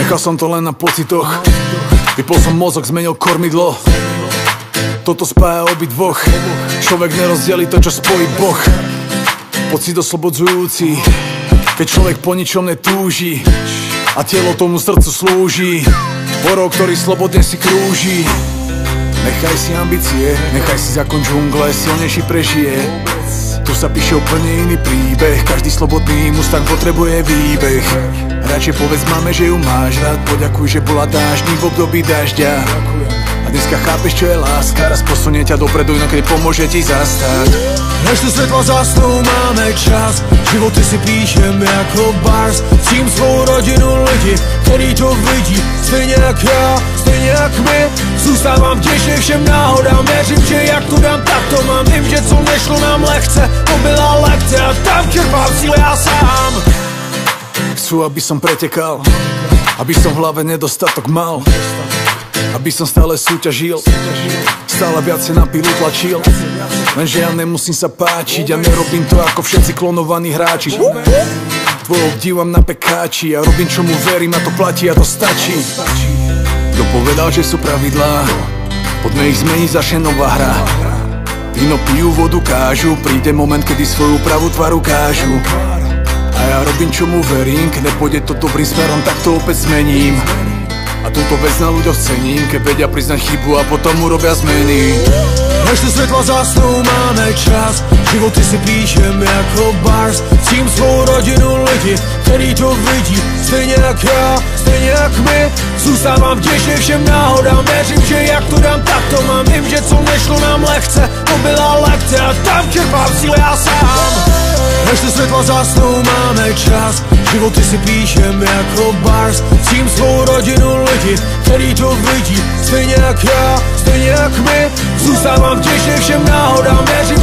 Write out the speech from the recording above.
Nechal som to len na pocitoch. Vypol som mozog, zmenil kormidlo. Toto spája obidvoch. Človek nerozdelí to, čo spojí Boh. Pocit oslobodzujúci, keď človek po ničom netúži a telo tomu srdcu slúži. Orol, ktorý slobodne si krúži. Nechaj si ambície, nechaj si zákon džungle, silnejší prežije. Tu sa píše úplne iný príbeh. Každý slobodný mustang potrebuje výbeh. Radšej povedz mame, že ju máš rád. Poďakuj, že bola dáždník v období dažďa. A dneska chápeš, čo je láska. Raz posunie ťa dopredu, inokedy pomôže ti zastať. Než tu svetla zasnú, máme čas. Životy si píšem jako bars. Cím svou rodinu lidi, který to vidí. Stejně jak já, stejně jak my. Zůstávám těžně všem náhodám. Věřím, že jak to dám, tak to mám. Vím, že co nešlo nám lehce, to byla lekce. A tam čerpám síle já sám. Chcú, aby som pretekal, aby som v hlave nedostatok mal, aby som stále súťažil, stále viacej na pilu tlačil. Lenže ja nemusím sa páčiť a nerobím to ako všetci klonovaní hráči. Tvojho dívam na pekáči a robím, čomu verím, a to platí a to stačí. Kto povedal, že sú pravidlá, poďme ich zmeniť, začne nová hra. Víno pijú, vodu kážu, príde moment, kedy svoju pravú tvaru kážu. A ja robím, čomu verím, keď nepôjde to dobrým smerom, tak to opäť zmením. A túto vec na ľuďoch cením, keď vedia priznať chybu a potom urobia zmeny. Než tu svetla zasnú, máme čas. Životy si píšem jako bars. Cím svou rodinu lidi, který to vidí. Stejně jak já, stejně jak my. Zůstávám těžně všem náhodám. Věřím, že jak to dám, tak to mám. Vím, že co nešlo nám lehce, to byla lekce. A tam čerpám síle já sám. Než tu svetla zasnú, máme čas. Životy si píšem jako bars. Cím svou rodinu lidi, který to vidí. Stejně jak já, stejně jak my. Zůstávám těžně všem náhodám. Věřím,